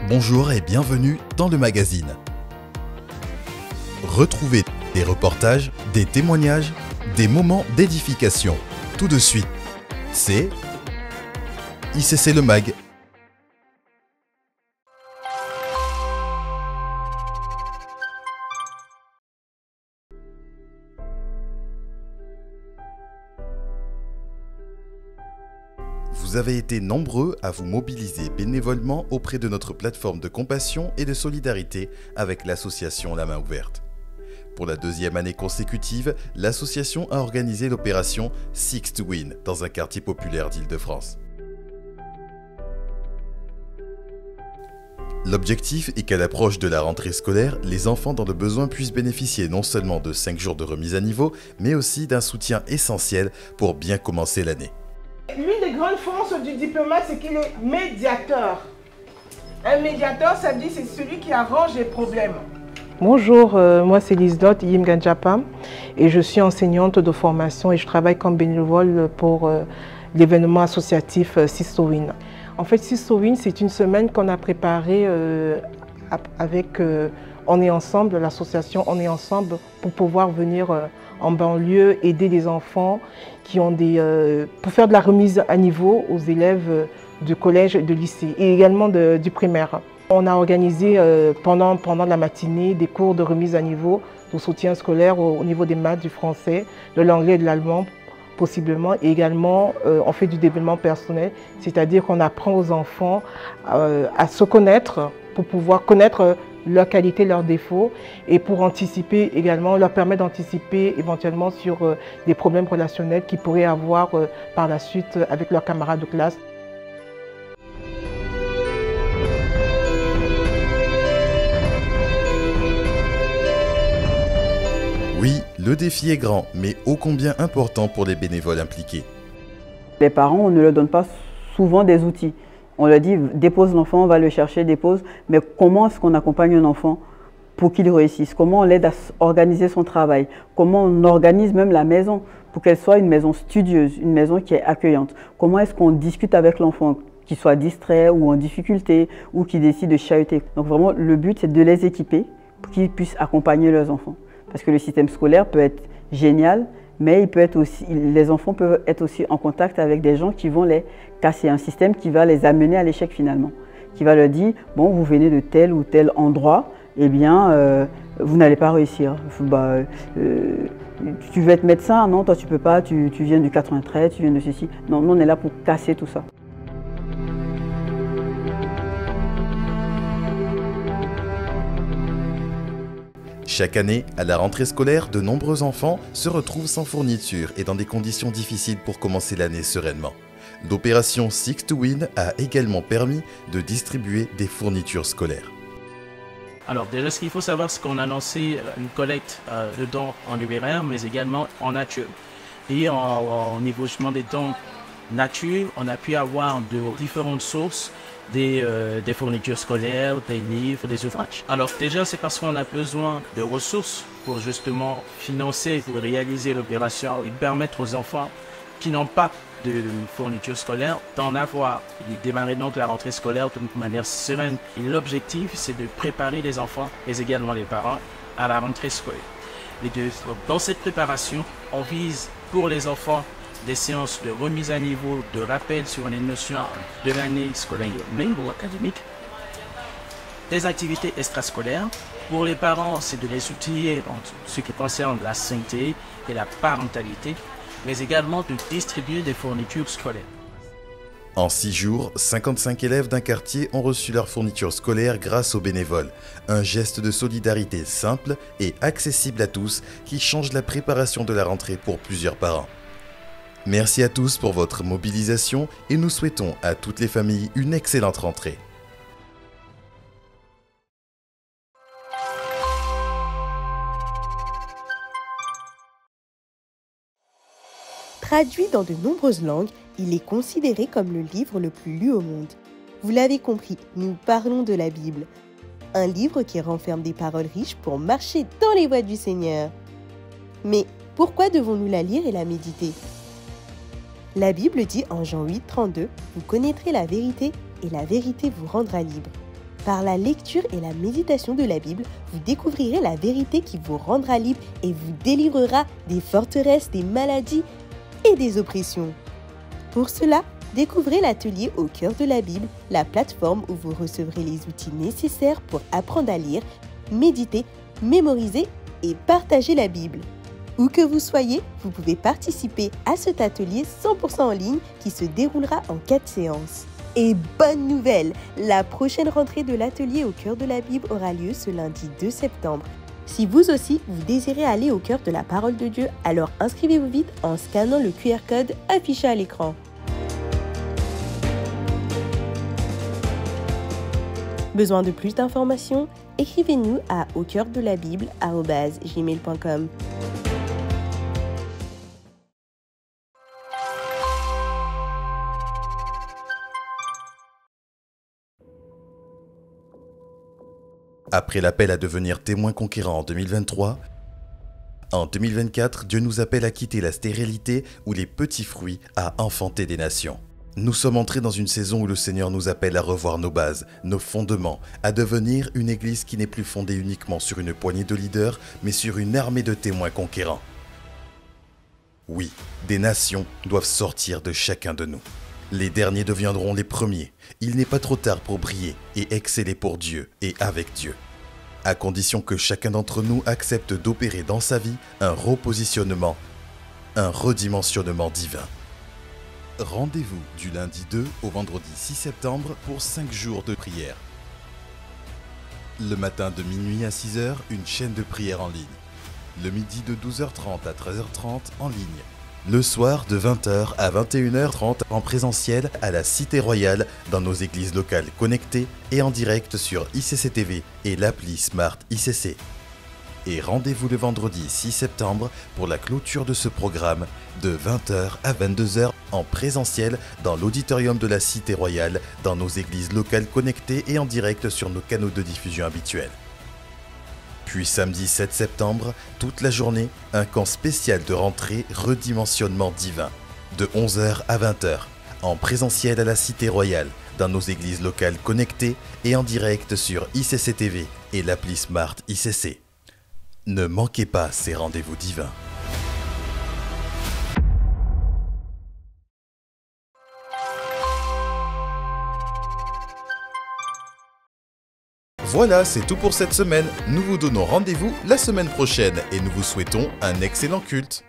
Bonjour et bienvenue dans le magazine. Retrouvez des reportages, des témoignages, des moments d'édification. Tout de suite, c'est ICC Le Mag. Vous avez été nombreux à vous mobiliser bénévolement auprès de notre plateforme de compassion et de solidarité avec l'association La Main Ouverte. Pour la deuxième année consécutive, l'association a organisé l'opération Six to Win dans un quartier populaire d'Île-de-France. L'objectif est qu'à l'approche de la rentrée scolaire, les enfants dans le besoin puissent bénéficier non seulement de 5 jours de remise à niveau, mais aussi d'un soutien essentiel pour bien commencer l'année. L'une des grandes forces du diplomate, c'est qu'il est médiateur. Un médiateur, ça dit, c'est celui qui arrange les problèmes. Bonjour, moi c'est Liselotte Yimganjapam et je suis enseignante de formation et je travaille comme bénévole pour l'événement associatif Six to Win. En fait, Six to Win, c'est une semaine qu'on a préparée avec On est ensemble, l'association On est ensemble, pour pouvoir venir en banlieue aider les enfants qui ont pour faire de la remise à niveau aux élèves du collège et de lycée et également du primaire. On a organisé pendant la matinée des cours de remise à niveau, de soutien scolaire au niveau des maths, du français, de l'anglais et de l'allemand possiblement. Et également, on fait du développement personnel, c'est-à-dire qu'on apprend aux enfants à se connaître pour pouvoir connaître leurs qualités, leurs défauts et pour anticiper également, leur permettre d'anticiper éventuellement sur des problèmes relationnels qu'ils pourraient avoir par la suite avec leurs camarades de classe. Oui, le défi est grand, mais ô combien important pour les bénévoles impliqués. Les parents, on ne leur donne pas souvent des outils. On leur dit, dépose l'enfant, on va le chercher, dépose. Mais comment est-ce qu'on accompagne un enfant pour qu'il réussisse? Comment on l'aide à organiser son travail? Comment on organise même la maison pour qu'elle soit une maison studieuse, une maison qui est accueillante? Comment est-ce qu'on discute avec l'enfant, qu'il soit distrait ou en difficulté ou qu'il décide de chahuter? Donc vraiment, le but, c'est de les équiper pour qu'ils puissent accompagner leurs enfants. Parce que le système scolaire peut être génial, mais les enfants peuvent être aussi en contact avec des gens qui vont les casser, un système qui va les amener à l'échec finalement, qui va leur dire, bon, vous venez de tel ou tel endroit, eh bien, vous n'allez pas réussir. Tu veux être médecin? Non, toi tu peux pas, tu viens du 93, tu viens de ceci. Non, nous on est là pour casser tout ça. Chaque année, à la rentrée scolaire, de nombreux enfants se retrouvent sans fourniture et dans des conditions difficiles pour commencer l'année sereinement. L'opération Six to Win a également permis de distribuer des fournitures scolaires. Alors déjà, ce qu'il faut savoir, c'est qu'on a lancé une collecte de dons en numéraire, mais également en nature. Et au niveau justement des dons nature, on a pu avoir de différentes sources des fournitures scolaires, des livres, des ouvrages. Alors déjà, c'est parce qu'on a besoin de ressources pour justement financer, pour réaliser l'opération et permettre aux enfants qui n'ont pas de fournitures scolaires d'en avoir. Et démarrer donc la rentrée scolaire de manière sereine. Et l'objectif, c'est de préparer les enfants, mais également les parents, à la rentrée scolaire. Dans cette préparation, on vise pour les enfants des séances de remise à niveau, de rappel sur les notions de l'année scolaire, même ou académique, des activités extrascolaires. Pour les parents, c'est de les outiller en ce qui concerne la santé et la parentalité, mais également de distribuer des fournitures scolaires. En 6 jours, 55 élèves d'un quartier ont reçu leur fourniture scolaire grâce aux bénévoles. Un geste de solidarité simple et accessible à tous qui change la préparation de la rentrée pour plusieurs parents. Merci à tous pour votre mobilisation et nous souhaitons à toutes les familles une excellente rentrée. Traduit dans de nombreuses langues, il est considéré comme le livre le plus lu au monde. Vous l'avez compris, nous parlons de la Bible. Un livre qui renferme des paroles riches pour marcher dans les voies du Seigneur. Mais pourquoi devons-nous la lire et la méditer ? La Bible dit en Jean 8, 32, « Vous connaîtrez la vérité et la vérité vous rendra libre. » Par la lecture et la méditation de la Bible, vous découvrirez la vérité qui vous rendra libre et vous délivrera des forteresses, des maladies et des oppressions. Pour cela, découvrez l'atelier Au cœur de la Bible, la plateforme où vous recevrez les outils nécessaires pour apprendre à lire, méditer, mémoriser et partager la Bible. Où que vous soyez, vous pouvez participer à cet atelier 100% en ligne qui se déroulera en 4 séances. Et bonne nouvelle, la prochaine rentrée de l'atelier Au cœur de la Bible aura lieu ce lundi 2 septembre. Si vous aussi, vous désirez aller au cœur de la parole de Dieu, alors inscrivez-vous vite en scannant le QR code affiché à l'écran. Besoin de plus d'informations? Écrivez-nous à aucoeurdelabible@gmail.com. Après l'appel à devenir témoin conquérant en 2023, en 2024, Dieu nous appelle à quitter la stérilité ou les petits fruits, à enfanter des nations. Nous sommes entrés dans une saison où le Seigneur nous appelle à revoir nos bases, nos fondements, à devenir une église qui n'est plus fondée uniquement sur une poignée de leaders, mais sur une armée de témoins conquérants. Oui, des nations doivent sortir de chacun de nous. Les derniers deviendront les premiers. Il n'est pas trop tard pour briller et exceller pour Dieu et avec Dieu. À condition que chacun d'entre nous accepte d'opérer dans sa vie un repositionnement, un redimensionnement divin. Rendez-vous du lundi 2 au vendredi 6 septembre pour 5 jours de prière. Le matin de minuit à 6h, une chaîne de prière en ligne. Le midi de 12h30 à 13h30 en ligne. Le soir de 20h à 21h30 en présentiel à la Cité Royale dans nos églises locales connectées et en direct sur ICC-TV et l'appli Smart ICC. Et rendez-vous le vendredi 6 septembre pour la clôture de ce programme de 20h à 22h en présentiel dans l'auditorium de la Cité Royale dans nos églises locales connectées et en direct sur nos canaux de diffusion habituels. Puis samedi 7 septembre, toute la journée, un camp spécial de rentrée redimensionnement divin, de 11h à 20h, en présentiel à la Cité Royale, dans nos églises locales connectées et en direct sur ICC-TV et l'appli Smart ICC. Ne manquez pas ces rendez-vous divins. Voilà, c'est tout pour cette semaine. Nous vous donnons rendez-vous la semaine prochaine et nous vous souhaitons un excellent culte.